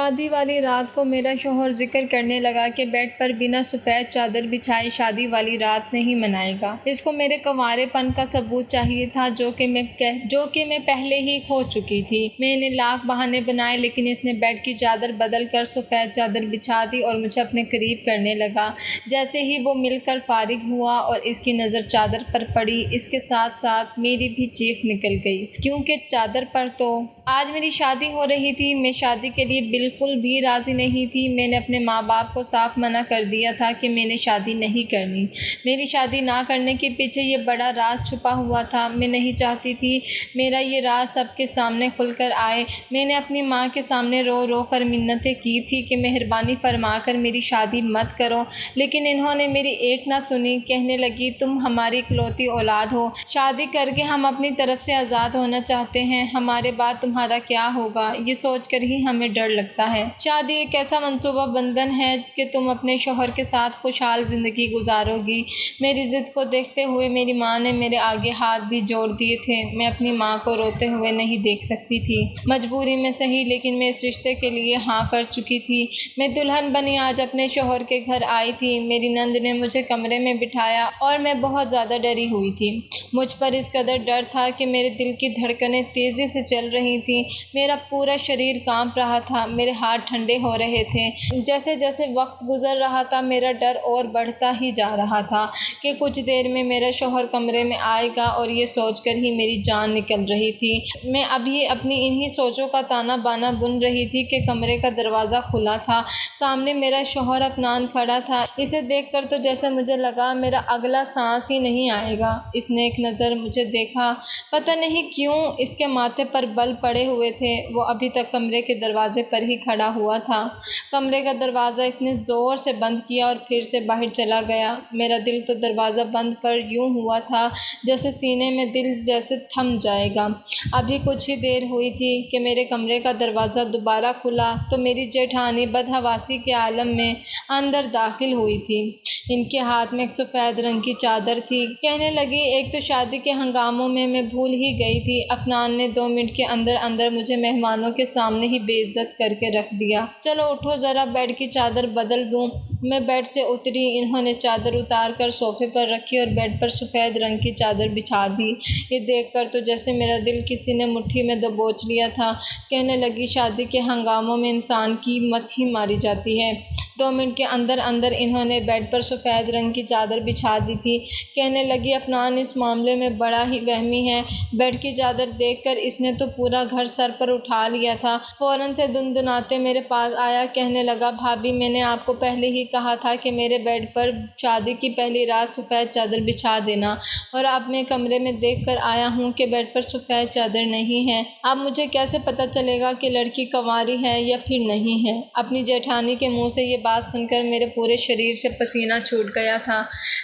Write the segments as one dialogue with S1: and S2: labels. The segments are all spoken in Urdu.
S1: شادی والی رات کو میرا شوہر ذکر کرنے لگا کہ بیڈ پر بنا سفید چادر بچھائے شادی والی رات نہیں منائے گا۔ اس کو میرے کنوارے پن کا ثبوت چاہیے تھا جو کہ میں پہلے ہی کھو چکی تھی۔ میں نے لاکھ بہانے بنائے لیکن اس نے بیڈ کی چادر بدل کر سفید چادر بچھا دی اور مجھے اپنے قریب کرنے لگا۔ جیسے ہی وہ مل کر فارغ ہوا اور اس کی نظر چادر پر پڑی، اس کے ساتھ ساتھ میری بھی چیخ نکل گئی، کیونکہ چادر پر تو آج میری شادی ہو رہی تھی۔ میں شادی کے لیے بالکل بھی راضی نہیں تھی۔ میں نے اپنے ماں باپ کو صاف منع کر دیا تھا کہ میں نے شادی نہیں کرنی۔ میری شادی نہ کرنے کے پیچھے یہ بڑا راز چھپا ہوا تھا۔ میں نہیں چاہتی تھی میرا یہ راز سب کے سامنے کھل کر آئے۔ میں نے اپنی ماں کے سامنے رو رو کر منتیں کی تھی کہ مہربانی فرما کر میری شادی مت کرو، لیکن انہوں نے میری ایک نہ سنی۔ کہنے لگی، تم ہماری اکلوتی اولاد ہو، شادی کر کے ہم اپنی طرف سے آزاد ہونا چاہتے ہیں، ہمارے بعد تمہارا کیا ہوگا، یہ سوچ کر ہی ہمیں ڈر لگتا ہے۔ شادی ایک ایسا منصوبہ بندھن ہے کہ تم اپنے شوہر کے ساتھ خوشحال زندگی گزارو گی۔ میری ضد کو دیکھتے ہوئے میری ماں نے میرے آگے ہاتھ بھی جوڑ دیے تھے۔ میں اپنی ماں کو روتے ہوئے نہیں دیکھ سکتی تھی، مجبوری میں صحیح لیکن میں اس رشتے کے لیے ہاں کر چکی تھی۔ میں دلہن بنی آج اپنے شوہر کے گھر آئی تھی۔ میری نند نے مجھے کمرے میں بٹھایا اور میں بہت زیادہ ڈری ہوئی تھی۔ مجھ پر اس قدر ڈر تھا کہ میرے دل کی دھڑکنیں تیزی سے چل رہی تھیں، میرا پورا شریر کانپ رہا تھا، میرے ہاتھ ٹھنڈے ہو رہے تھے۔ جیسے جیسے وقت گزر رہا تھا میرا ڈر اور بڑھتا ہی جا رہا تھا کہ کچھ دیر میں میرا شوہر کمرے میں آئے گا، اور یہ سوچ کر ہی میری جان نکل رہی تھی۔ میں ابھی اپنی انہی سوچوں کا تانا بانا بن رہی تھی کہ کمرے کا دروازہ کھلا تھا، سامنے میرا شوہر عفنان کھڑا تھا۔ اسے دیکھ کر تو جیسے مجھے لگا میرا اگلا سانس ہی نہیں آئے گا۔ اس نے ایک نظر مجھے دیکھا، پتہ نہیں کیوں اس کے ماتھے پر بل پڑے ہوئے تھے، وہ ابھی تک کمرے کے دروازے پر ہی کھڑا ہوا تھا۔ کمرے کا دروازہ اس نے زور سے بند کیا اور پھر سے باہر چلا گیا۔ میرا دل تو دروازہ بند پر یوں ہوا تھا جیسے سینے میں دل جیسے تھم جائے گا۔ ابھی کچھ ہی دیر ہوئی تھی کہ میرے کمرے کا دروازہ دوبارہ کھلا تو میری جیٹھانی بدحواسی کے عالم میں اندر داخل ہوئی تھی۔ ان کے ہاتھ میں ایک سفید رنگ کی چادر تھی۔ کہنے لگی، ایک تو شادی کے ہنگاموں میں بھول ہی گئی تھی، عفنان نے 2 منٹ کے اندر اندر مجھے مہمانوں کے سامنے ہی بے عزت کر کے رکھ دیا۔ چلو اٹھو ذرا بیڈ کی چادر بدل دوں۔ میں بیڈ سے اتری، انہوں نے چادر اتار کر صوفے پر رکھی اور بیڈ پر سفید رنگ کی چادر بچھا دی۔ یہ دیکھ کر تو جیسے میرا دل کسی نے مٹھی میں دبوچ لیا تھا۔ کہنے لگی، شادی کے ہنگاموں میں انسان کی مت ہی ماری جاتی ہے۔ 2 منٹ کے اندر اندر انہوں نے بیڈ پر سفید رنگ کی چادر بچھا دی تھی۔ کہنے لگی، عفنان اس معاملے میں بڑا ہی وہمی ہے۔ بیڈ کی چادر دیکھ کر اس نے تو پورا گھر سر پر اٹھا لیا تھا۔ فوراً سے دندناتے میرے پاس آیا، کہنے لگا، بھابی میں نے آپ کو پہلے ہی کہا تھا کہ میرے بیڈ پر شادی کی پہلی رات سفید چادر بچھا دینا، اور اب میں کمرے میں دیکھ کر آیا ہوں کہ بیڈ پر سفید چادر نہیں ہے۔ اب مجھے کیسے پتہ چلے گا کہ لڑکی کنواری ہے یا پھر نہیں ہے؟ اپنی جیٹھانی کے منہ سے یہ بات سن کر میرے پورے شریر سے پسینہ چھوٹ گیا تھا۔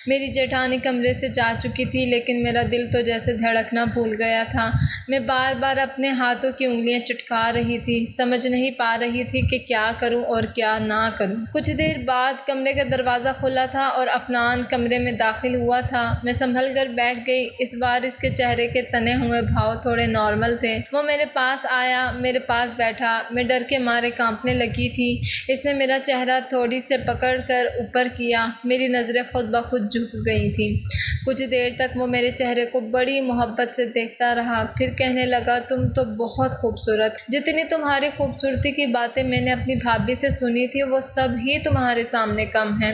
S1: میری جیٹھانی کمرے سے جا چکی تھی لیکن میرا دل تو جیسے دھڑکنا بھول گیا تھا۔ میں بار بار اپنے ہاتھوں کی انگلیاں چٹکا رہی تھی، سمجھ نہیں پا رہی تھی کہ کیا کروں اور کیا نہ کروں۔ کچھ دیر بعد کمرے کا دروازہ کھلا تھا اور عفنان کمرے میں داخل ہوا تھا۔ میں سنبھل کر بیٹھ گئی۔ اس بار اس کے چہرے کے تنے ہوئے بھاؤ تھوڑے نارمل تھے۔ وہ میرے پاس آیا، میرے پاس بیٹھا۔ میں ڈر کے مارے کانپنے لگی تھی۔ اس نے میرا چہرہ تھوڑی سے پکڑ کر اوپر کیا۔ میری نظریں خود بخود جھک گئی تھیں۔ کچھ دیر تک وہ میرے چہرے کو بڑی محبت سے دیکھتا رہا، پھر کہنے لگا، تم تو بہت خوبصورت، جتنی تمہاری خوبصورتی کی باتیں میں نے اپنی بھابھی سے سنی تھی وہ سب ہی تمہارے سامنے کم ہیں۔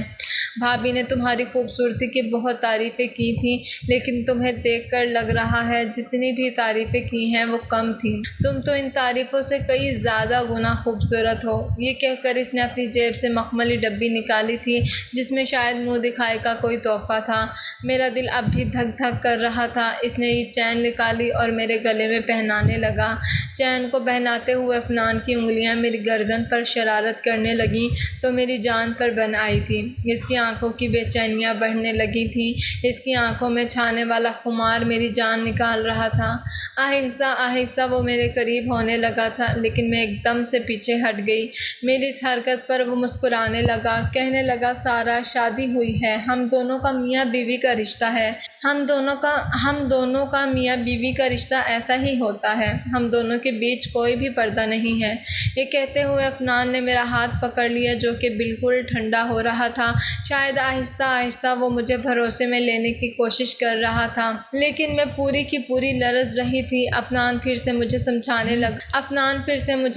S1: بھابھی نے تمہاری خوبصورتی کی بہت تعریفیں کی تھیں، لیکن تمہیں دیکھ کر لگ رہا ہے جتنی بھی تعریفیں کی ہیں وہ کم تھیں۔ تم تو ان تعریفوں سے کئی زیادہ گنا خوبصورت ہو۔ یہ کہہ کر اس نے اپنی جیب سے مخملی ڈبی نکالی تھی جس میں شاید منہ دکھائی کا کوئی تحفہ تھا۔ میرا دل اب بھی دھک دھک کر رہا تھا۔ اس نے یہ چین نکالی اور میرے گلے میں پہنانے لگا۔ چین کو پہناتے ہوئے عفنان کی انگلیاں میری گردن پر شرارت کرنے لگیں تو میری جان پر بن آئی تھی۔ اس کی آنکھوں کی بے چینیاں بڑھنے لگی تھیں۔ اس کی آنکھوں میں چھانے والا خمار میری جان نکال رہا تھا۔ آہستہ آہستہ وہ میرے قریب ہونے لگا تھا لیکن میں ایک دم سے پیچھے ہٹ گئی۔ میری اس حرکت پر وہ مسکرانے لگا، کہنے لگا، سارہ، شادی ہوئی ہے، ہم دونوں کا میاں بیوی کا رشتہ ہے، ہم دونوں کا میاں بیوی کا رشتہ ایسا ہی ہوتا ہے، ہم دونوں کے بیچ کوئی بھی پردہ نہیں ہے۔ یہ کہتے ہوئے عفنان نے میرا ہاتھ پکڑ لیا جو کہ بالکل ٹھنڈا ہو رہا تھا۔ شاید آہستہ آہستہ وہ مجھے بھروسے میں لینے کی کوشش کر رہا تھا، لیکن میں پوری کی پوری لرز رہی تھی۔ عفنان پھر سے مجھے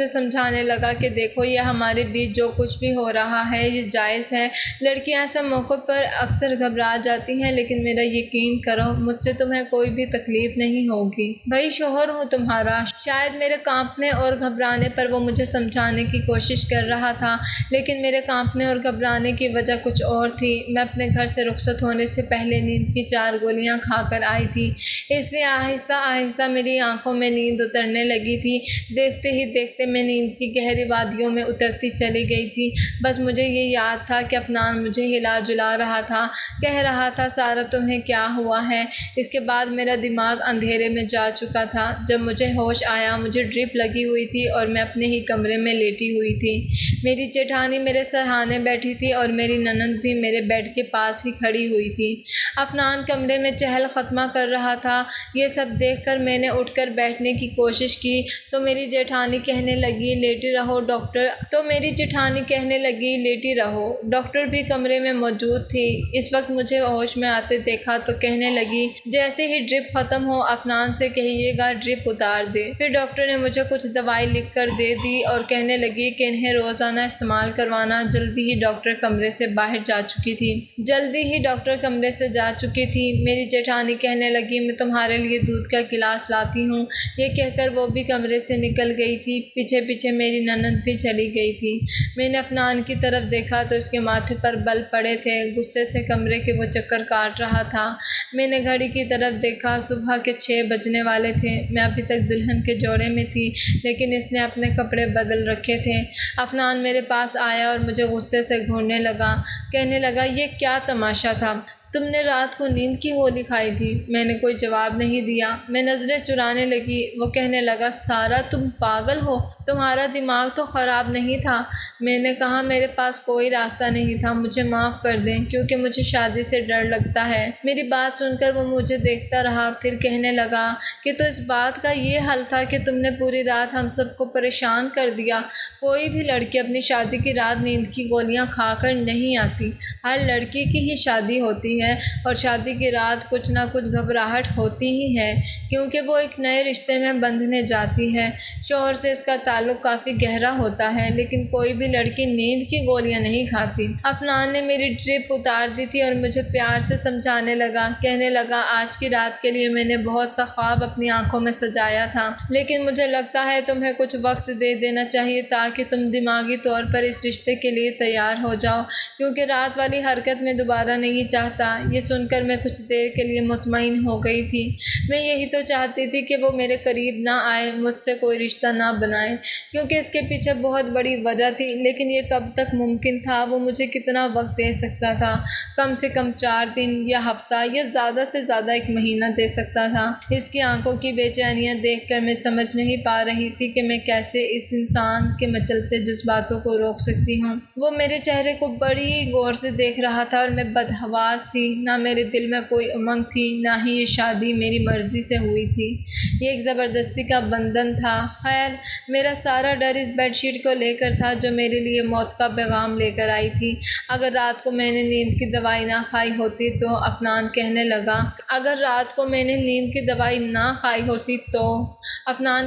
S1: سمجھانے لگا کہ دیکھو، یہ ہمارے بیچ جو کچھ بھی ہو رہا ہے یہ جائز ہے۔ لڑکیاں ایسے موقع پر اکثر گھبرا جاتی ہیں، لیکن میرا یقین کرو، مجھ سے تمہیں کوئی بھی تکلیف نہیں ہوگی۔ بھائی شوہر ہوں تمہارا۔ شاید میرے کانپنے اور گھبرانے پر وہ مجھے سمجھانے کی کوشش کر رہا تھا، لیکن میرے کانپنے اور گھبرانے کی وجہ کچھ اور تھی۔ میں اپنے گھر سے رخصت ہونے سے پہلے نیند کی 4 گولیاں کھا کر آئی تھی، اس لیے آہستہ آہستہ میری آنکھوں میں نیند اترنے لگی تھی۔ دیکھتے ہی دیکھتے میں نیند کی گہری وادیوں میں اترتی چلی گئی تھی۔ بس مجھے یہ یاد تھا کہ عفنان مجھے ہلا جلا رہا تھا، کہہ رہا تھا سارہ تمہیں کیا ہوا ہے۔ اس کے بعد میرا دماغ اندھیرے میں جا چکا تھا۔ جب مجھے ہوش آیا مجھے ڈرپ لگی ہوئی تھی اور میں اپنے ہی کمرے میں لیٹی ہوئی تھی۔ میری جیٹھانی میرے سرہانے بیٹھی تھی اور میری نند بھی میرے بیڈ کے پاس ہی کھڑی ہوئی تھی۔ عفنان کمرے میں چہل ختمہ کر رہا تھا۔ یہ سب دیکھ کر میں نے اٹھ کر بیٹھنے کی کوشش کی تو میری جیٹھانی کہنے لگی لیٹی رہو ڈاکٹر بھی کمرے میں موجود تھی۔ اس وقت مجھے ہوش میں آتے دیکھا تو کہنے لگی جیسے ہی ڈرپ ختم ہو عفنان سے کہیے گا ڈرپ اتار دے۔ پھر ڈاکٹر نے مجھے کچھ دوائی لکھ کر دے دی اور کہنے لگی کہ انہیں روزانہ استعمال کروانا۔ جلدی ہی ڈاکٹر کمرے سے جا چکی تھی۔ میری جیٹھانی کہنے لگی میں تمہارے لیے دودھ کا گلاس لاتی ہوں۔ یہ کہہ کر وہ بھی کمرے سے نکل گئی تھی۔ پیچھے پیچھے میری نند بھی چلی گئی تھی۔ میں نے عفنان کی طرف دیکھا تو اس کے ماتھے پر بل پڑے تھے، غصے سے کمرے کے وہ چکر کاٹ رہا تھا۔ میں نے گھڑی کی طرف دیکھا، صبح کے 6 بجنے والے تھے۔ میں ابھی تک دلہن کے جوڑے میں تھی، لیکن اس نے اپنے کپڑے بدل رکھے تھے۔ عفنان میرے پاس آیا اور مجھے غصے سے گھورنے لگا، کہنے لگا یہ کیا تماشا تھا؟ تم نے رات کو نیند کی گولی کھائی تھی؟ میں نے کوئی جواب نہیں دیا۔ میں نظریں چرانے لگی۔ وہ کہنے لگا سارہ تم پاگل ہو، تمہارا دماغ تو خراب نہیں تھا۔ میں نے کہا میرے پاس کوئی راستہ نہیں تھا، مجھے معاف کر دیں کیونکہ مجھے شادی سے ڈر لگتا ہے۔ میری بات سن کر وہ مجھے دیکھتا رہا، پھر کہنے لگا کہ تو اس بات کا یہ حل تھا کہ تم نے پوری رات ہم سب کو پریشان کر دیا۔ کوئی بھی لڑکی اپنی شادی کی رات نیند کی گولیاں کھا کر نہیں آتی۔ ہر لڑکی کی ہی شادی ہوتی ہے اور شادی کی رات کچھ نہ کچھ گھبراہٹ ہوتی ہی ہے، کیونکہ وہ ایک نئے رشتے میں بندھنے جاتی ہے۔ شوہر سے اس کا تعلق کافی گہرا ہوتا ہے، لیکن کوئی بھی لڑکی نیند کی گولیاں نہیں کھاتی۔ عفنان نے میری ڈرپ اتار دی تھی اور مجھے پیار سے سمجھانے لگا، کہنے لگا آج کی رات کے لیے میں نے بہت سا خواب اپنی آنکھوں میں سجایا تھا، لیکن مجھے لگتا ہے تمہیں کچھ وقت دے دینا چاہیے تاکہ تم دماغی طور پر اس رشتے کے لیے تیار ہو جاؤ، کیونکہ رات والی حرکت میں دوبارہ نہیں چاہتا۔ یہ سن کر میں کچھ دیر کے لیے مطمئن ہو گئی تھی۔ میں یہی تو چاہتی تھی کہ وہ میرے قریب نہ آئے، مجھ سے کوئی رشتہ نہ بنائے، کیونکہ اس کے پیچھے بہت بڑی وجہ تھی، لیکن یہ کب تک ممکن تھا؟ وہ مجھے کتنا وقت دے سکتا تھا؟ کم سے کم 4 دن یا ہفتہ یا زیادہ سے زیادہ 1 مہینہ دے سکتا تھا۔ اس کی آنکھوں کی بے چینیاں دیکھ کر میں سمجھ نہیں پا رہی تھی کہ میں کیسے اس انسان کے مچلتے جذباتوں کو روک سکتی ہوں۔ وہ میرے چہرے کو بڑی غور سے دیکھ رہا تھا اور میں بدحواس تھی، نہ میرے دل میں کوئی امنگ تھی، نہ ہی یہ شادی میری مرضی سے ہوئی تھی۔ یہ ایک زبردستی کا بندھن تھا۔ خیر، میرا سارا ڈر اس بیڈ شیٹ کو لے کر تھا جو میرے لیے موت کا پیغام لے کر آئی تھی۔ اگر رات کو میں نے نیند کی دوائی نہ کھائی ہوتی تو عفنان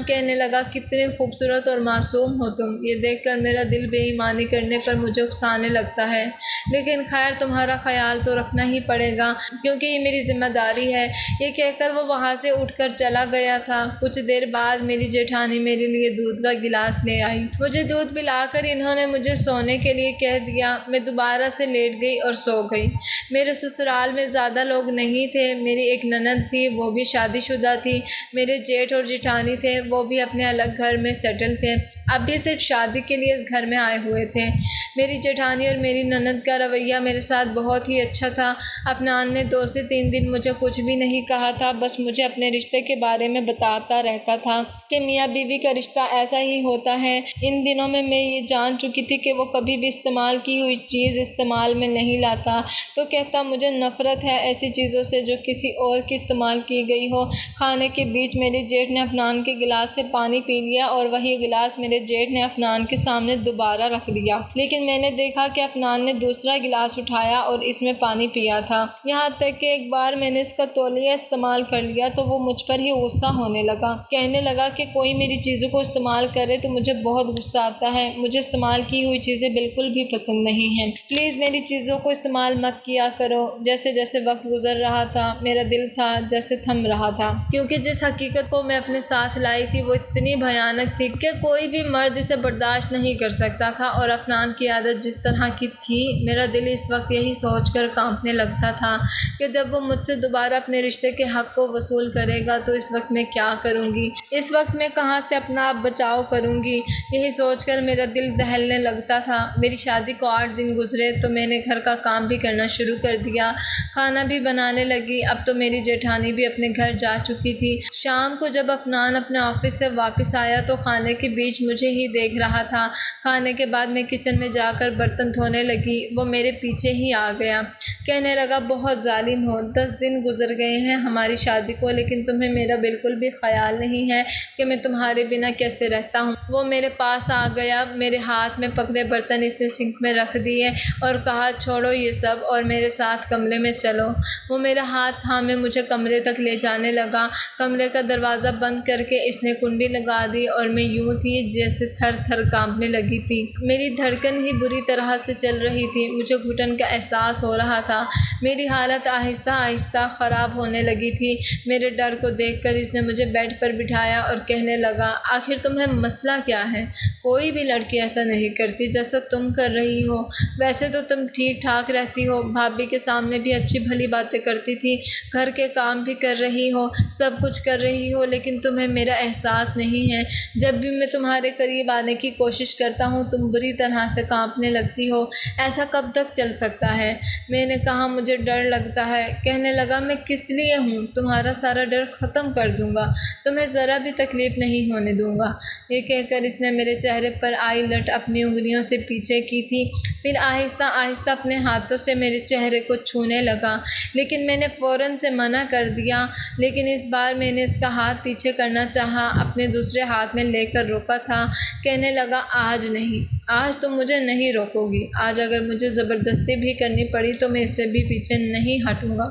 S1: کہنے لگا کتنے خوبصورت اور معصوم ہو تم۔ یہ دیکھ کر میرا دل بے ایمانی کرنے پر مجھے اکسانے لگتا ہے، لیکن خیر تمہارا خیال تو رکھنا ہی پڑے گا کیونکہ یہ میری ذمہ داری ہے۔ یہ کہہ کر وہ وہاں سے اٹھ کر چلا گیا تھا۔ کچھ دیر بعد میری جیٹھانی میرے لیے دودھ کا گلاس لے آئی۔ مجھے دودھ پلا کر انہوں نے مجھے سونے کے لیے کہہ دیا۔ میں دوبارہ سے لیٹ گئی اور سو گئی۔ میرے سسرال میں زیادہ لوگ نہیں تھے۔ میری ایک نند تھی، وہ بھی شادی شدہ تھی۔ میرے جیٹھ اور جیٹھانی تھے، وہ بھی اپنے الگ گھر میں سیٹل تھے، اب بھی صرف شادی کے لیے اس گھر میں آئے ہوئے تھے۔ میری جیٹھانی اور میری نند کا رویہ میرے ساتھ بہت ہی اچھا تھا۔ عفنان نے 2 سے 3 دن مجھے کچھ بھی نہیں کہا تھا، بس مجھے اپنے رشتے کے بارے میں بتاتا رہتا تھا کہ میاں بیوی کا رشتہ ایسا ہی ہوتا ہے۔ ان دنوں میں یہ جان چکی تھی کہ وہ کبھی بھی استعمال کی ہوئی چیز استعمال میں نہیں لاتا، تو کہتا مجھے نفرت ہے ایسی چیزوں سے جو کسی اور کی استعمال کی گئی ہو۔ کھانے کے بیچ میرے جیٹھ نے عفنان کے گلاس سے پانی پی لیا اور وہی گلاس میرے جیٹھ نے عفنان کے سامنے دوبارہ رکھ دیا، لیکن میں نے دیکھا کہ عفنان نے دوسرا گلاس اٹھایا اور اس میں پانی پیا تھا۔ یہاں تک کہ ایک بار میں نے اس کا تولیہ استعمال کر لیا تو وہ مجھ پر ہی غصہ ہونے لگا، کہنے لگا کہ کوئی میری چیزوں کو استعمال کرے تو مجھے بہت غصہ آتا ہے، مجھے استعمال کی ہوئی چیزیں بالکل بھی پسند نہیں ہیں، پلیز میری چیزوں کو استعمال مت کیا کرو۔ جیسے جیسے وقت گزر رہا تھا میرا دل تھا جیسے تھم رہا تھا، کیونکہ جس حقیقت کو میں اپنے ساتھ لائی تھی وہ اتنی بھیانک تھی کہ کوئی بھی مرد اسے برداشت نہیں کر سکتا تھا، اور عفنان کی عادت جس طرح کی تھی میرا دل اس وقت یہی سوچ کر کانپنے لگتا تھا کہ جب وہ مجھ سے دوبارہ اپنے رشتے کے حق کو وصول کرے گا تو اس وقت میں کیا کروں گی، اس وقت میں کہاں سے اپنا آپ بچاؤ کروں گی، یہی سوچ کر میرا دل دہلنے لگتا تھا۔ میری شادی کو 8 دن گزرے تو میں نے گھر کا کام بھی کرنا شروع کر دیا، کھانا بھی بنانے لگی۔ اب تو میری جیٹھانی بھی اپنے گھر جا چکی تھی۔ شام کو جب عفنان اپنے آفس سے واپس آیا تو کھانے کے بیچ مجھے ہی دیکھ رہا تھا۔ کھانے کے بعد میں کچن میں جا کر برتن دھونے لگی، وہ میرے پیچھے ہی آ گیا، کہنے لگا بہت ظالم ہو، 10 دن گزر گئے ہیں ہماری شادی کو لیکن تمہیں میرا بالکل بھی خیال نہیں ہے کہ میں تمہارے بنا کیسے رہتا ہوں۔ وہ میرے پاس آ گیا، میرے ہاتھ میں پکڑے برتن اس نے سنک میں رکھ دیے اور کہا چھوڑو یہ سب اور میرے ساتھ کمرے میں چلو۔ وہ میرا ہاتھ تھامے مجھے کمرے تک لے جانے لگا۔ کمرے کا دروازہ بند کر کے اس نے کنڈی لگا دی اور میں یوں تھی جیسے تھر تھر کانپنے لگی تھی، میری دھڑکن ہی بری طرح سے چل رہی تھی، مجھے گھٹن کا احساس ہو رہا تھا، میری حالت آہستہ آہستہ خراب ہونے لگی تھی۔ میرے ڈر کو دیکھ کر اس نے مجھے بیڈ پر بٹھایا اور کہنے لگا آخر تمہیں مسئلہ کیا ہے؟ کوئی بھی لڑکی ایسا نہیں کرتی جیسا تم کر رہی ہو، ویسے تو تم ٹھیک ٹھاک رہتی ہو، بھابھی کے سامنے بھی اچھی بھلی باتیں کرتی تھی، گھر کے کام بھی کر رہی ہو، سب کچھ کر رہی ہو، لیکن تمہیں میرا احساس نہیں ہے۔ جب بھی میں تمہارے قریب آنے کی کوشش کرتا ہوں تم بری طرح سے کانپنے لگتی ہو، ایسا کب تک چل سکتا ہے؟ میں نے کہا مجھے ڈر لگتا ہے۔ کہنے لگا میں کس لیے ہوں، تمہارا سارا ڈر ختم کر دوں گا، تمہیں ذرا بھی تکلیف نہیں ہونے دوں گا۔ یہ کہہ کر اس نے میرے چہرے پر آئی لٹ اپنی انگلیوں سے پیچھے کی تھی، پھر آہستہ آہستہ اپنے ہاتھوں سے میرے چہرے کو چھونے لگا، لیکن میں نے فوراً سے منع کر دیا، لیکن اس بار میں نے اس کا ہاتھ پیچھے کرنا چاہا، اپنے دوسرے ہاتھ میں لے کر روکا تھا۔ کہنے لگا آج نہیں، آج تم مجھے نہیں روکو گی، آج اگر مجھے زبردستی بھی کرنی پڑی تو میں اس سے بھی پیچھے نہیں ہٹوں گا،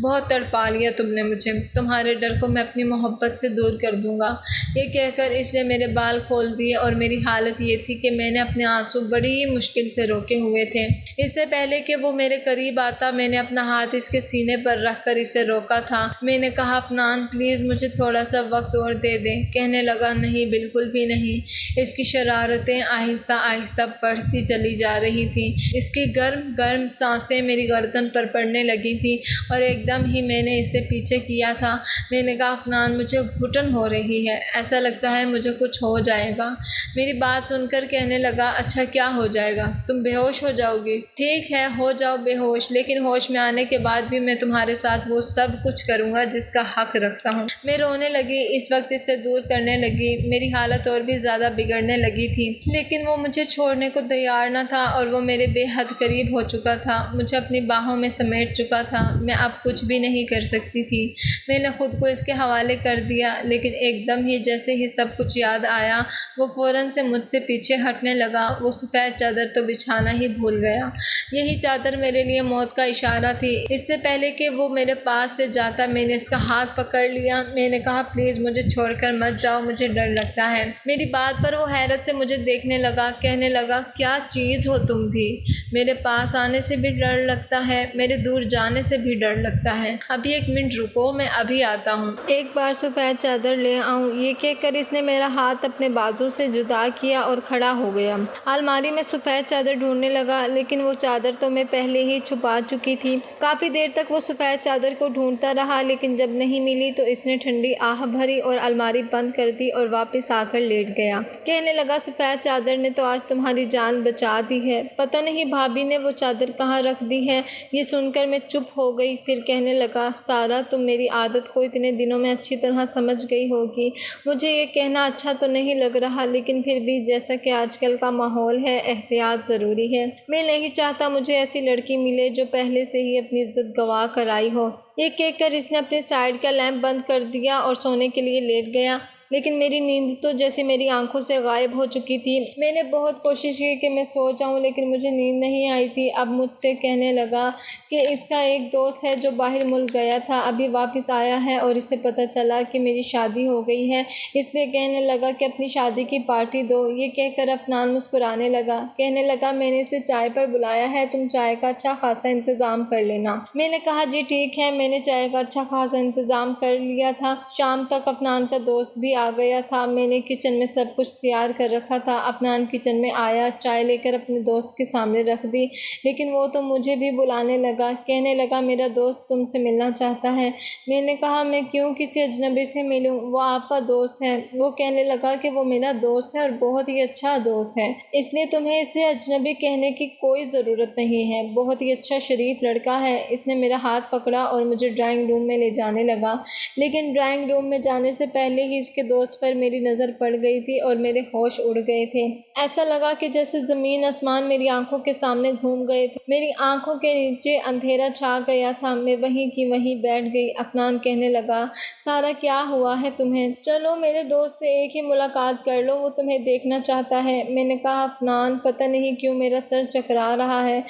S1: بہت تڑپا لیا تم نے مجھے، تمہارے ڈر کو میں اپنی محبت سے دور کر دوں گا۔ یہ کہہ کر اس نے میرے بال کھول دیے اور میری حالت یہ تھی کہ میں نے اپنے آنسو بڑی مشکل سے روکے ہوئے تھے۔ اس سے پہلے کہ وہ میرے قریب آتا میں نے اپنا ہاتھ اس کے سینے پر رکھ کر اسے روکا تھا۔ میں نے کہا عفنان پلیز مجھے تھوڑا سا وقت اور دے دے۔ کہنے لگا نہیں بالکل بھی نہیں۔ اس کی شرارتیں آہستہ آہستہ بڑھتی چلی جا رہی تھیں، اس کی گرم گرم سانسیں میری گردن پر پڑنے لگی تھیں اور ایک دم ہی میں نے اسے پیچھے کیا تھا۔ میں نے کہا عفنان مجھے گھٹن ہو رہی ہے، ایسا لگتا ہے مجھے کچھ ہو جائے گا۔ میری بات سن کر کہنے لگا اچھا کیا ہو جائے گا؟ تم بے ہوش ہو جاؤ گی؟ ٹھیک ہے ہو جاؤ بے ہوش، لیکن ہوش میں آنے کے بعد بھی میں تمہارے ساتھ وہ سب کچھ کروں گا جس کا حق رکھتا ہوں۔ میں رونے لگی، اس وقت اس سے دور کرنے لگی، میری حالت اور بھی زیادہ بگڑنے لگی تھی، لیکن وہ مجھے چھوڑنے کو تیار نہ تھا اور وہ میرے بے حد قریب ہو چکا تھا، مجھے اپنی باہوں میں سمیٹ چکا تھا، میں اب کچھ بھی نہیں کر سکتی تھی۔ میں نے خود کو اس کے حوالے کر دیا، لیکن ایک دم ہی جیسے ہی سب کچھ یاد آیا وہ فوراً سے مجھ سے پیچھے ہٹنے لگا، وہ سفید چادر تو بچھانا ہی بھول گیا۔ یہی چادر میرے لیے موت کا اشارہ تھی۔ اس سے پہلے کہ وہ میرے پاس سے جاتا میں نے اس کا ہاتھ پکڑ لیا، میں نے کہا پلیز مجھے چھوڑ کر مت جاؤ، مجھے ڈر لگتا ہے۔ میری بات پر وہ حیرت سے مجھے دیکھنے لگا، کہنے لگا کیا چیز ہو تم بھی، میرے پاس آنے سے بھی ڈر لگتا ہے، میرے دور جانے سے بھی ڈر لگتا ہے، ابھی 1 منٹ رکو میں ابھی آتا ہوں، ایک بار سفید چادر لے آؤں۔ یہ کہہ کر اس نے میرا ہاتھ اپنے بازو سے جدا کیا اور کھڑا ہو گیا، الماری میں سفید چادر ڈھونڈنے لگا، لیکن وہ چادر تو میں پہلے ہی چھپا چکی تھی۔ کافی دیر تک وہ سفید چادر کو ڈھونڈتا رہا، لیکن جب نہیں ملی تو اس نے ٹھنڈی آہ بھری اور الماری بند کر دی اور واپس آ کر لیٹ گیا۔ کہنے لگا سفید چادر نے تو آج آج تمہاری جان بچا دی ہے۔ پتہ نہیں بھابھی نے وہ چادر کہاں رکھ دی ہے۔ یہ سن کر میں چپ ہو گئی، پھر کہنے لگا، سارا تم میری عادت کو اتنے دنوں میں اچھی طرح سمجھ گئی ہوگی۔ مجھے یہ کہنا اچھا تو نہیں لگ رہا، لیکن پھر بھی جیسا کہ آج کل کا ماحول ہے، احتیاط ضروری ہے۔ میں نہیں چاہتا مجھے ایسی لڑکی ملے جو پہلے سے ہی اپنی عزت گنوا کر آئی ہو۔ یہ کہہ کر اس نے اپنے سائیڈ کا لیمپ بند کر دیا اور سونے کے لیے لیٹ گیا، لیکن میری نیند تو جیسے میری آنکھوں سے غائب ہو چکی تھی۔ میں نے بہت کوشش کی کہ میں سو جاؤں، لیکن مجھے نیند نہیں آئی تھی۔ اب مجھ سے کہنے لگا کہ اس کا ایک دوست ہے جو باہر ملک گیا تھا، ابھی واپس آیا ہے اور اسے پتہ چلا کہ میری شادی ہو گئی ہے، اس لیے کہنے لگا کہ اپنی شادی کی پارٹی دو۔ یہ کہہ کر عفنان مسکرانے لگا، کہنے لگا، میں نے اسے چائے پر بلایا ہے، تم چائے کا اچھا خاصا انتظام کر لینا۔ میں نے کہا، جی ٹھیک ہے۔ میں نے چائے کا اچھا خاصا انتظام کر لیا تھا۔ شام تک عفنان کا دوست بھی آ گیا تھا۔ میں نے کچن میں سب کچھ تیار کر رکھا تھا۔ عفنان کچن میں آیا، چائے لے کر اپنے دوست کے سامنے رکھ دی، لیکن وہ تو مجھے بھی بلانے لگا، کہنے لگا، میرا دوست تم سے ملنا چاہتا ہے۔ میں نے کہا، میں کیوں کسی اجنبی سے ملوں، وہ آپ کا دوست ہے۔ وہ کہنے لگا کہ وہ میرا دوست ہے اور بہت ہی اچھا دوست ہے، اس لیے تمہیں اسے اجنبی کہنے کی کوئی ضرورت نہیں ہے، بہت ہی اچھا شریف لڑکا ہے۔ اس نے میرا ہاتھ پکڑا اور مجھے ڈرائنگ روم میں لے جانے لگا، لیکن ڈرائنگ روم میں جانے سے پہلے ہی اس کے دوست پر میری نظر پڑ گئی تھی اور میرے ہوش اڑ گئے تھے۔ ایسا لگا کہ جیسے زمین آسمان میری آنکھوں کے سامنے گھوم گئے تھے، میری آنکھوں کے نیچے اندھیرا چھا گیا تھا۔ میں وہیں کی وہیں بیٹھ گئی۔ عفنان کہنے لگا، سارا کیا ہوا ہے تمہیں؟ چلو میرے دوست سے ایک ہی ملاقات کر لو، وہ تمہیں دیکھنا چاہتا ہے۔ میں نے کہا، عفنان پتہ نہیں کیوں میرا سر چکرا رہا ہے،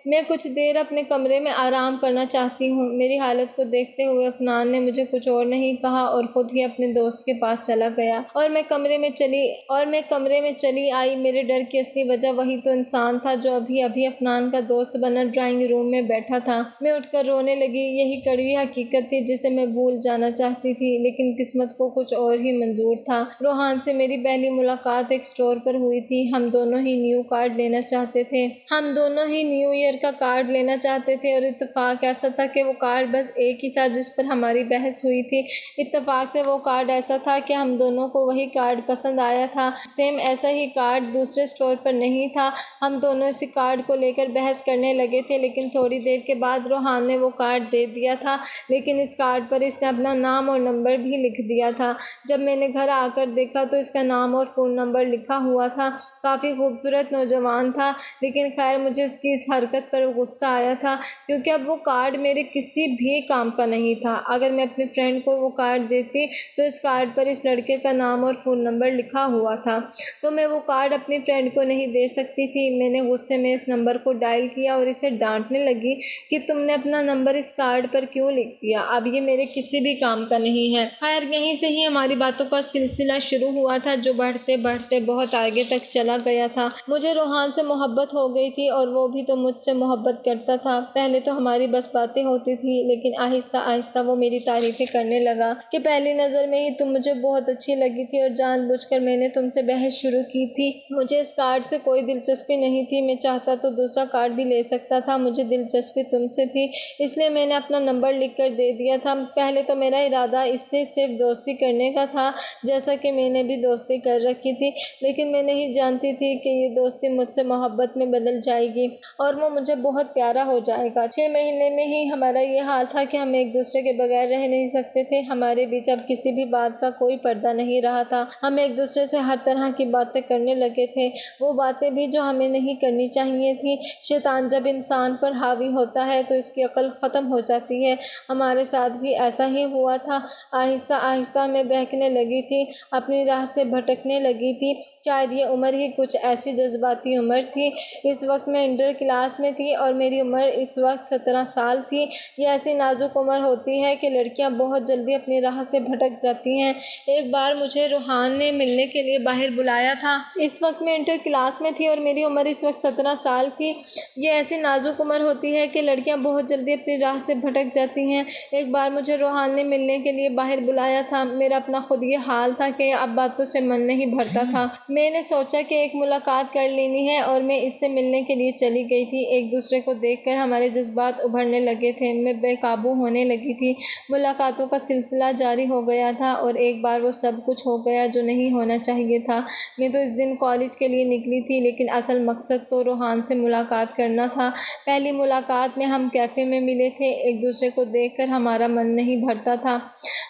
S1: میں کچھ دیر اپنے کمرے میں آرام کرنا چاہتی ہوں۔ میری حالت کو دیکھتے ہوئے عفنان نے مجھے کچھ اور نہیں کہا اور خود ہی اپنے دوست کے پاس چلا گیا، اور میں کمرے میں چلی آئی۔ میرے ڈر کی اصلی وجہ وہی تو انسان تھا جو ابھی ابھی عفنان کا دوست بنا ڈرائنگ روم میں بیٹھا تھا۔ میں اٹھ کر رونے لگی۔ یہی کڑوی حقیقت تھی جسے میں بھول جانا چاہتی تھی، لیکن قسمت کو کچھ اور ہی منظور تھا۔ روحان سے میری پہلی ملاقات ایک اسٹور پر ہوئی تھی۔ ہم دونوں ہی نیو کارڈ لینا چاہتے تھے، ہم دونوں ہی نیو ایئر کا کارڈ لینا چاہتے تھے، اور اتفاق ایسا تھا کہ وہ کارڈ بس ایک ہی تھا جس پر ہماری بحث ہوئی تھی۔ اتفاق سے وہ کارڈ ایسا تھا کہ ہم دونوں کو وہی کارڈ پسند آیا تھا۔ سیم ایسا ہی کارڈ دوسرے اسٹور پر نہیں تھا۔ ہم دونوں اسی کارڈ کو لے کر بحث کرنے لگے تھے، لیکن تھوڑی دیر کے بعد روحان نے وہ کارڈ دے دیا تھا، لیکن اس کارڈ پر اس نے اپنا نام اور نمبر بھی لکھ دیا تھا۔ جب میں نے گھر آ کر دیکھا تو اس کا نام اور فون نمبر لکھا ہوا تھا۔ کافی خوبصورت نوجوان تھا، لیکن خیر مجھے اس کی اس حرکت پر غصہ آیا تھا، کیونکہ اب وہ کارڈ میرے کسی بھی کام کا نہیں تھا۔ اگر میں اپنی فرینڈ کو وہ کارڈ دیتی تو اس کارڈ پر اس لڑکے کا نام اور فون نمبر لکھا ہوا تھا، تو میں وہ کارڈ اپنی فرینڈ کو نہیں دے سکتی تھی۔ میں نے غصے میں اس نمبر کو ڈائل کیا اور اسے ڈانٹنے لگی کہ تم نے اپنا نمبر اس کارڈ پر کیوں لکھ دیا، اب یہ میرے کسی بھی کام کا نہیں ہے۔ خیر یہیں سے ہی ہماری باتوں کا سلسلہ شروع ہوا تھا، جو بڑھتے بڑھتے بہت آگے تک چلا گیا تھا۔ مجھے روحان سے محبت ہو گئی تھی اور وہ بھی تو مجھ سے محبت کرتا تھا۔ پہلے تو ہماری بس باتیں ہوتی تھی، لیکن آہستہ آہستہ وہ میری تعریفیں کرنے لگا کہ پہلی نظر میں ہی تم مجھے بہت اچھی لگی تھی اور جان بوجھ کر میں نے تم سے بحث شروع کی تھی۔ مجھے اس کارڈ سے کوئی دلچسپی نہیں تھی، میں چاہتا تو دوسرا کارڈ بھی لے سکتا تھا، مجھے دلچسپی تم سے تھی، اس لیے میں نے اپنا نمبر لکھ کر دے دیا تھا۔ پہلے تو میرا ارادہ اس سے صرف دوستی کرنے کا تھا، جیسا کہ میں نے بھی دوستی کر رکھی تھی، لیکن میں نہیں جانتی تھی کہ یہ دوستی مجھ سے محبت میں بدل جائے گی اور وہ مجھے بہت پیارا ہو جائے گا۔ 6 مہینے میں ہی ہمارا یہ حال تھا کہ ہم ایک دوسرے کے بغیر رہ نہیں سکتے تھے۔ ہمارے بیچ اب کسی بھی بات کا کوئی پردہ نہیں رہا تھا، ہم ایک دوسرے سے ہر طرح کی باتیں کرنے لگے تھے، وہ باتیں بھی جو ہمیں نہیں کرنی چاہیے تھی۔ شیطان جب انسان پر حاوی ہوتا ہے تو اس کی عقل ختم ہو جاتی ہے، ہمارے ساتھ بھی ایسا ہی ہوا تھا۔ آہستہ آہستہ میں بہکنے لگی تھی، اپنی راہ سے بھٹکنے لگی تھی۔ شاید یہ عمر ہی کچھ ایسی جذباتی عمر تھی۔ اس وقت میں انٹر کلاس میں تھی اور میری عمر اس وقت 17 سال تھی۔ یہ ایسی نازک عمر ہوتی ہے کہ لڑکیاں بہت جلدی اپنی راہ سے بھٹک جاتی ہیں۔ ایک بار مجھے روحان نے ملنے کے لیے باہر بلایا تھا۔ اس وقت میں انٹر کلاس میں تھی اور میری عمر اس وقت 17 سال تھی۔ یہ ایسی نازک عمر ہوتی ہے کہ لڑکیاں بہت جلدی اپنی راہ سے بھٹک جاتی ہیں۔ ایک بار مجھے روحان نے ملنے کے لیے باہر بلایا تھا۔ میرا اپنا خود یہ حال تھا کہ اب باتوں سے من نہیں بھرتا تھا۔ میں نے سوچا کہ ایک ملاقات کر لینی ہے اور میں اس سے ملنے کے لیے چلی گئی تھی۔ ایک دوسرے کو دیکھ کر ہمارے جذبات ابھرنے لگے تھے۔ میں بے قابو ہونے لگی تھی۔ ملاقاتوں کا سلسلہ جاری ہو گیا تھا اور ایک بار وہ سب کچھ ہو گیا جو نہیں ہونا چاہیے تھا۔ میں تو اس دن کالج کے لیے نکلی تھی، لیکن اصل مقصد تو روحان سے ملاقات کرنا تھا۔ پہلی ملاقات میں ہم کیفے میں ملے تھے۔ ایک دوسرے کو دیکھ کر ہمارا من نہیں بھرتا تھا۔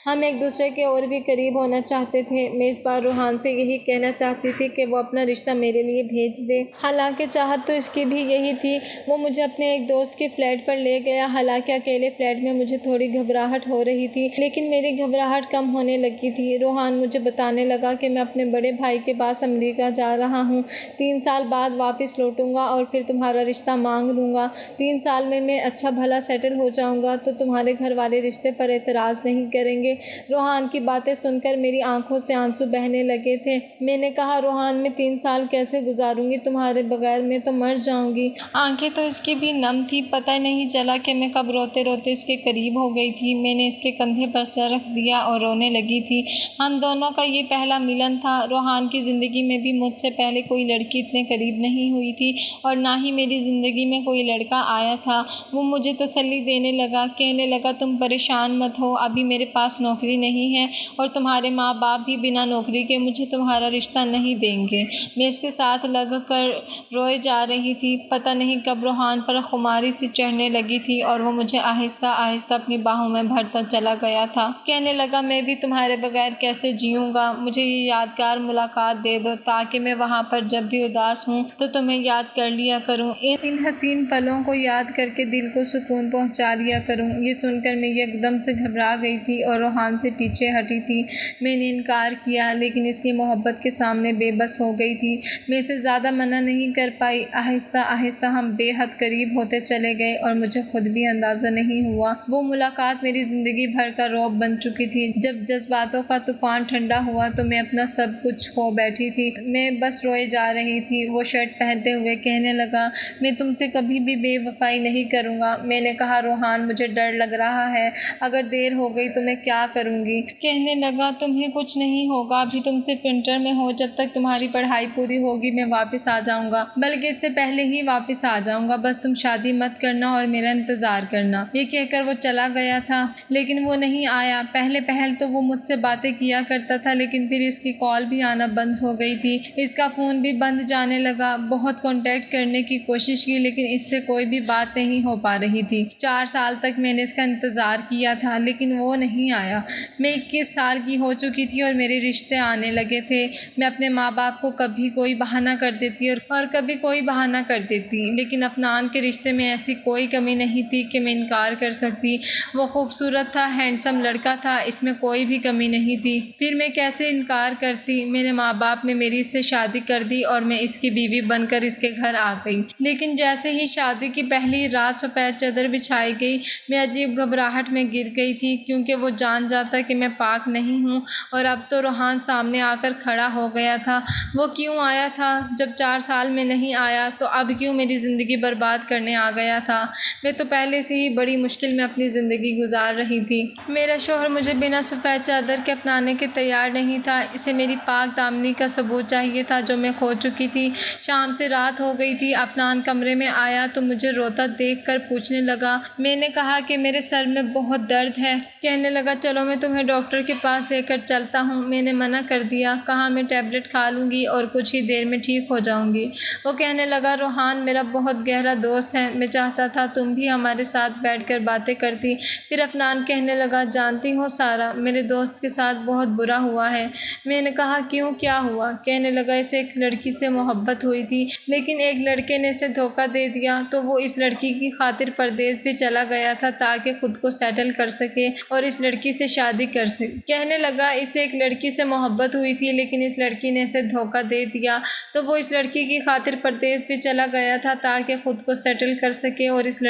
S1: ہم ایک دوسرے کے اور بھی قریب ہونا چاہتے تھے۔ میں اس بار روحان سے یہی کہنا چاہتی تھی کہ وہ اپنا رشتہ میرے لیے بھیج دے۔ حالانکہ چاہت تو اس کی بھی یہی تھی۔ وہ مجھے اپنے ایک دوست کے فلیٹ پر لے گیا۔ حالانکہ اکیلے فلیٹ میں مجھے تھوڑی گھبراہٹ ہو رہی تھی، لیکن میری گھبراہٹ کم ہونے لگی تھی۔ روحان مجھے بتانے لگا کہ میں اپنے بڑے بھائی کے پاس امریکہ جا رہا ہوں۔ 3 سال بعد واپس لوٹوں گا اور پھر تمہارا رشتہ مانگ لوں گا۔ 3 سال میں اچھا بھلا سیٹل ہو جاؤں گا تو تمہارے گھر والے رشتے پر اعتراض نہیں کریں گے۔ روحان کی باتیں سن کر میری آنکھوں سے آنسو بہنے لگے تھے۔ میں نے کہا، روحان میں 3 سال کیسے گزاروں گی تمہارے بغیر؟ میں تو مر جاؤں گی۔ آنکھیں تو اس کی بھی نم تھی۔ پتہ نہیں چلا کہ میں کب روتے روتے اس کے قریب ہو گئی تھی۔ میں نے اس کے کندھے پر سر رکھ دیا اور رونے لگی تھی۔ ہم دونوں کا یہ پہلا ملن تھا۔ روحان کی زندگی میں بھی مجھ سے پہلے کوئی لڑکی اتنے قریب نہیں ہوئی تھی اور نہ ہی میری زندگی میں کوئی لڑکا آیا تھا۔ وہ مجھے تسلی دینے لگا، کہنے لگا تم پریشان مت ہو، ابھی میرے پاس نوکری نہیں ہے اور تمہارے ماں باپ بھی بنا نوکری کے مجھے تمہارا رشتہ نہیں دیں گے۔ میں اس کے ساتھ لگ کر روئے جا رہی تھی۔ پتہ نہیں کب روحان پر خماری سی چڑھنے لگی تھی اور وہ مجھے آہستہ آہستہ اپنی باہوں میں بھرتا چلا گیا تھا۔ کہنے لگا، میں بھی تمہارے بغیر کیسے جیوں گا؟ مجھے یہ یادگار ملاقات دے دو تاکہ میں وہاں پر جب بھی اداس ہوں تو تمہیں یاد کر لیا کروں، ان حسین پلوں کو یاد کر کے دل کو سکون پہنچا لیا کروں۔ یہ سن کر میں ایک دم سے گھبرا گئی تھی اور روحان سے پیچھے ہٹی تھی۔ میں نے انکار کیا، لیکن اس کی محبت کے سامنے بے بس ہو گئی تھی۔ میں اسے زیادہ منع نہیں کر پائی۔ آہستہ آہستہ ہم بے حد قریب ہوتے چلے گئے اور مجھے خود بھی اندازہ نہیں ہوا وہ ملاقات میری زندگی بھر کا رعب بن چکی تھی۔ جب جذباتوں کا طوفان ٹھنڈا ہوا تو میں اپنا سب کچھ کھو بیٹھی تھی۔ میں بس روئے جا رہی تھی۔ وہ شرٹ پہنتے ہوئے کہنے لگا، میں تم سے کبھی بھی بے وفائی نہیں کروں گا۔ میں نے کہا، روحان مجھے ڈر لگ رہا ہے، اگر دیر ہو گئی تو میں کیا کروں گی؟ کہنے لگا، تمہیں کچھ نہیں ہوگا، ابھی تم صرف انٹر میں ہو، جب تک تمہاری پڑھائی پوری ہوگی میں واپس آ جاؤں گا، بلکہ اس سے پہلے ہی واپس آ جاؤں گا، بس تم شادی مت کرنا اور میرا انتظار کرنا۔ یہ کہہ کر وہ چلا گیا تھا، لیکن وہ نہیں آیا۔ پہل تو وہ مجھ سے باتیں کیا کرتا تھا، لیکن پھر اس کی کال بھی آنا بند ہو گئی تھی، اس کا فون بھی بند جانے لگا۔ بہت کانٹیکٹ کرنے کی کوشش کی، لیکن اس سے کوئی بھی بات نہیں ہو پا رہی تھی۔ 4 سال تک میں نے اس کا انتظار کیا تھا، لیکن وہ نہیں آیا۔ میں 21 سال کی ہو چکی تھی اور میرے رشتے آنے لگے تھے۔ میں اپنے ماں باپ کو کبھی کوئی بہانہ کر دیتی اور کبھی کوئی بہانہ کر دیتی، لیکن عفنان کے رشتے میں ایسی کوئی کمی نہیں تھی کہ میں انکار کر سکتی۔ وہ خوبصورت تھا، ہینڈسم لڑکا تھا، اس میں کوئی بھی کمی نہیں تھی۔ پھر میں کیسے انکار کرتی؟ میرے ماں باپ نے میری اس سے شادی کر دی اور میں اس کی بیوی بن کر اس کے گھر آ گئی۔ لیکن جیسے ہی شادی کی پہلی رات سفید چادر بچھائی گئی، میں عجیب گھبراہٹ میں گر گئی تھی، کیونکہ وہ جان جاتا کہ میں پاک نہیں ہوں، اور اب تو روحان سامنے آ کر کھڑا ہو گیا تھا۔ وہ کیوں آیا تھا؟ جب 4 سال میں نہیں آیا تو اب کیوں میری زندگی برباد کرنے آ گیا تھا؟ میں تو پہلے سے ہی بڑی مشکل میں اپنی زندگی گزار رہی تھی۔ میرا شوہر مجھے بنا سفید چادر کے اپنانے کے تیار نہیں تھا۔ اسے میری پاک دامنی کا ثبوت چاہیے تھا جو میں کھو چکی تھی۔ شام سے رات ہو گئی تھی۔ عفنان کمرے میں آیا تو مجھے روتا دیکھ کر پوچھنے لگا۔ میں نے کہا کہ میرے سر میں بہت درد ہے۔ کہنے لگا، چلو میں تمہیں ڈاکٹر کے پاس لے کر چلتا ہوں۔ میں نے منع کر دیا، کہا میں ٹیبلٹ کھا لوں گی اور کچھ ہی دیر میں ٹھیک ہو جاؤں گی۔ وہ کہنے لگا، روحان میرا بہت گہرا دوست ہے، میں چاہتا تھا تم بھی ہمارے ساتھ بیٹھ کر باتیں کرتی۔ پھر عفنان کہنے لگا، جانتی ہو سارہ، میرے دوست کے ساتھ بہت برا ہوا ہے۔ میں نے کہا، کیوں، کیا ہوا؟ کہنے لگا، اسے ایک لڑکی سے محبت ہوئی تھی، لیکن ایک لڑکے نے اسے دھوکہ دے دیا تو وہ اس لڑکی کی خاطر پردیس بھی چلا گیا تھا تاکہ خود کو سیٹل کر سکے اور اس لڑکی سے شادی کر سکے۔ کہنے لگا، اسے ایک لڑکی سے محبت ہوئی تھی، لیکن اس لڑکی نے اسے دھوکہ دے دیا تو وہ اس لڑکی کی خاطر پردیس بھی چلا گیا تھا تاکہ خود کو سیٹل کر سکے اور اس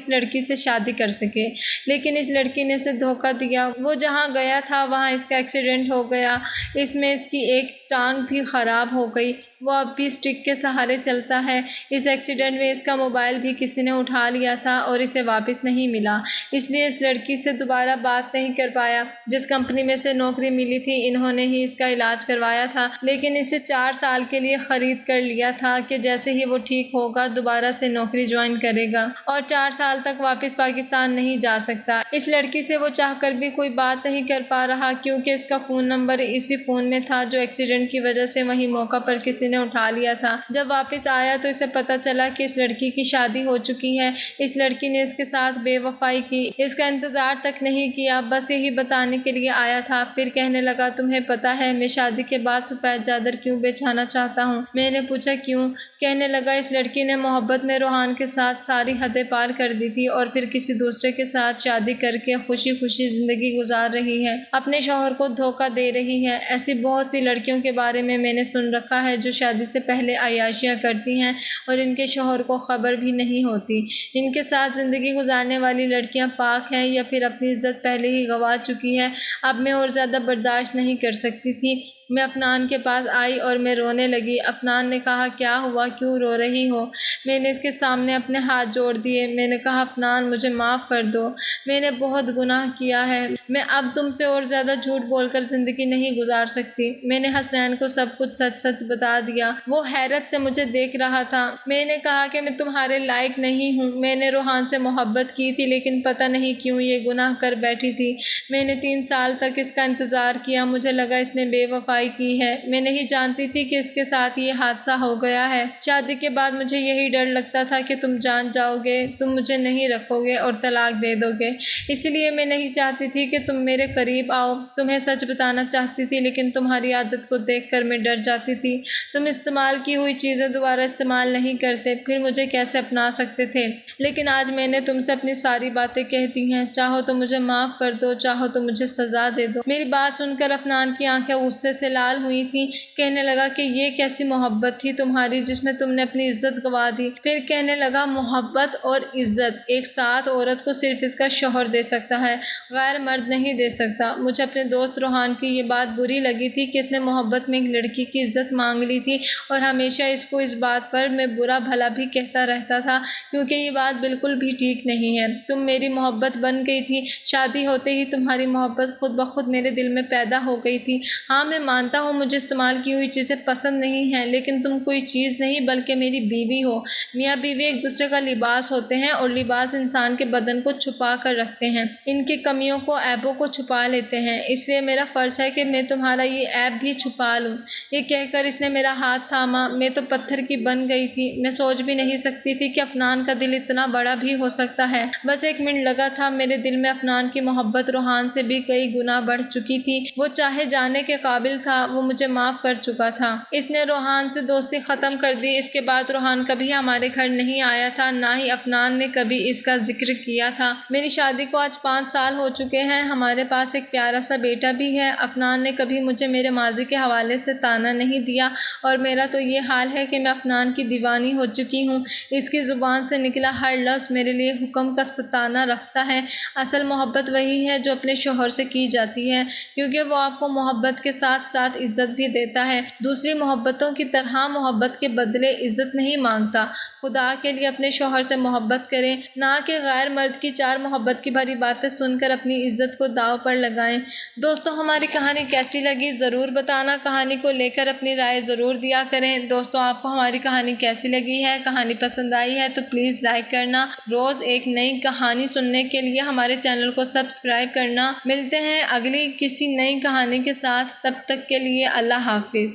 S1: لڑکی سے شادی کر سکے، لیکن اس لڑکی نے اسے دھوکہ دیا۔ وہ جہاں گیا تھا وہاں اس کا ایکسیڈنٹ ہو گیا، اس میں اس کی ایک ٹانگ بھی خراب ہو گئی۔ وہ اب بھی اسٹک کے سہارے چلتا ہے۔ اس ایکسیڈنٹ میں اس کا موبائل بھی کسی نے اٹھا لیا تھا اور اسے واپس نہیں ملا، اس لیے اس لڑکی سے دوبارہ بات نہیں کر پایا۔ جس کمپنی میں سے نوکری ملی تھی انہوں نے ہی اس کا علاج کروایا تھا، لیکن اسے 4 سال کے لیے خرید کر لیا تھا کہ جیسے ہی وہ ٹھیک ہوگا دوبارہ سے نوکری جوائن کرے گا اور 4 سال تک واپس پاکستان نہیں جا سکتا۔ اس لڑکی سے وہ چاہ کر بھی کوئی بات نہیں کر پا رہا کیونکہ اس کا فون نمبر اسی فون میں تھا جو ایکسیڈنٹ کی وجہ سے وہی موقع پر کسی نے اٹھا لیا تھا۔ جب واپس آیا تو اسے پتہ چلا کہ اس لڑکی کی شادی ہو چکی ہے۔ اس لڑکی نے اس کے ساتھ بے وفائی کی، اس کا انتظار تک نہیں کیا، بس یہی بتانے کے لیے آیا تھا۔ پھر کہنے لگا تمہیں پتہ ہے میں شادی کے بعد سفید چادر کیوں بچھانا چاہتا ہوں؟ میں نے پوچھا کیوں؟ کہنے لگا اس لڑکی نے محبت میں روحان کے ساتھ ساری حدیں پار کر دی تھی اور پھر کسی دوسرے کے ساتھ شادی کر کے خوشی خوشی زندگی گزار رہی ہے، اپنے شوہر کو دھوکہ دے رہی ہے۔ ایسی بہت سی لڑکیوں کے بارے میں نے سن رکھا ہے جو شادی سے پہلے عیاشیاں کرتی ہیں اور ان کے شوہر کو خبر بھی نہیں ہوتی۔ ان کے ساتھ زندگی گزارنے والی لڑکیاں پاک ہیں یا پھر اپنی عزت پہلے ہی گنوا چکی ہے۔ اب میں اور زیادہ برداشت نہیں کر سکتی تھی۔ میں افنان کے پاس آئی اور میں رونے لگی۔ افنان نے کہا کیا ہوا، کیوں رو رہی ہو؟ میں نے اس کے سامنے اپنے ہاتھ جوڑ دیے۔ میں نے کہا افنان مجھے معاف کر دو، میں نے بہت گناہ کیا ہے، میں اب تم سے اور زیادہ جھوٹ بول کر زندگی نہیں گزار سکتی۔ میں نے حسنین کو سب کچھ سچ سچ بتا دیا۔ وہ حیرت سے مجھے دیکھ رہا تھا۔ میں نے کہا کہ میں تمہارے لائق نہیں ہوں، میں نے روحان سے محبت کی تھی لیکن پتہ نہیں کیوں یہ گناہ کر بیٹھی تھی۔ میں نے 3 سال تک اس کا انتظار کیا، مجھے لگا اس نے بے وفائی کی ہے، میں نہیں جانتی تھی کہ اس کے ساتھ یہ حادثہ ہو گیا ہے۔ شادی کے بعد مجھے یہی ڈر لگتا تھا کہ تم جان جاؤ گے، تم مجھے نہیں رکھو گے اور طلاق دے دو گے، اس لیے میں نہیں چاہتی تھی کہ تم میرے قریب آؤ۔ تمہیں سچ بتانا چاہتی تھی لیکن تمہاری عادت کو دیکھ کر میں ڈر جاتی تھی۔ تم استعمال کی ہوئی چیزیں دوبارہ استعمال نہیں کرتے، پھر مجھے کیسے اپنا سکتے تھے؟ لیکن آج میں نے تم سے اپنی ساری باتیں کہہ دی ہیں، چاہو تو مجھے معاف کر دو، چاہو تو مجھے سزا دے دو۔ میری بات سن کر افنان کی آنکھیں غصے سے لال ہوئی تھیں۔ کہنے لگا کہ یہ کیسی محبت تھی تمہاری جس میں تم نے اپنی عزت گنوا دی؟ پھر کہنے لگا محبت اور عزت ایک ساتھ عورت کو صرف اس کا شوہر دے سکتا ہے، غیر مرد نہیں دے سکتا۔ مجھے اپنے دوست روحان کی یہ بات بری لگی تھی کہ اس نے محبت میں ایک لڑکی کی عزت مانگ لی تھی اور ہمیشہ اس کو اس بات پر میں برا بھلا بھی کہتا رہتا تھا کیونکہ یہ بات بالکل بھی ٹھیک نہیں ہے۔ تم میری محبت بن گئی تھی، شادی ہوتے ہی تمہاری محبت خود بخود میرے دل میں پیدا ہو گئی تھی۔ ہاں میں مانتا ہوں مجھے استعمال کی ہوئی چیزیں پسند نہیں ہیں، لیکن تم کوئی چیز نہیں بلکہ میری بیوی ہو۔ میاں بیوی ایک دوسرے کا لباس ہوتے ہیں اور لباس انسان کے بدن کو چھپا کر رکھتے ہیں، ان کی کمیوں کو عیبوں کو چھپا لیتے ہیں، اس لیے میرا فرض ہے کہ میں تمہارا یہ عیب بھی چھپا لوں۔ یہ کہہ کر اس نے میرا ہاتھ تھاما۔ میں تو پتھر کی بن گئی تھی، میں سوچ بھی نہیں سکتی تھی کہ افنان کا دل اتنا بڑا بھی ہو سکتا ہے۔ بس 1 منٹ لگا تھا، میرے دل میں افنان کی محبت روحان سے بھی کئی گنا بڑھ چکی تھی۔ وہ چاہے جانے کے قابل تھا، وہ مجھے معاف کر چکا تھا۔ اس نے روحان سے دوستی ختم کر دی۔ اس کے بعد روحان کبھی ہمارے گھر نہیں آیا تھا، نہ ہی افنان نے کبھی اس کا ذکر کیا تھا۔ میری شادی کو آج 5 سال ہو چکے ہیں، ہمارے پاس ایک پیارا سا بیٹا بھی ہے۔ افنان نے کبھی مجھے میرے ماضی کے حوالے سے طعنہ نہیں دیا اور میرا تو یہ حال ہے کہ میں افنان کی دیوانی ہو چکی ہوں۔ اس کی زبان سے نکلا ہر لفظ میرے لیے حکم کا ستانہ رکھتا ہے۔ اصل محبت وہی ہے جو اپنے شوہر سے کی جاتی ہے کیونکہ وہ آپ کو محبت کے ساتھ ساتھ عزت بھی دیتا ہے۔ دوسری محبتوں کی طرح محبت کے بدلے عزت نہیں مانگتا۔ خدا کے لیے اپنے شوہر سے محبت کریں، نہ کہ غیر مرد کی 4 محبت کی بھری باتیں سن کر اپنی عزت کو داؤ پر لگائیں۔ دوستو ہماری کہانی کیسی لگی ضرور بتانا، کہانی کو لے کر اپنی رائے ضرور دیا کریں۔ دوستو آپ کو ہماری کہانی کیسی لگی ہے؟ کہانی پسند آئی ہے تو پلیز لائک کرنا، روز ایک نئی کہانی سننے کے لیے ہمارے چینل کو سبسکرائب کرنا۔ ملتے ہیں اگلی کسی نئی کہانی کے ساتھ، تب تک کے لیے اللہ حافظ۔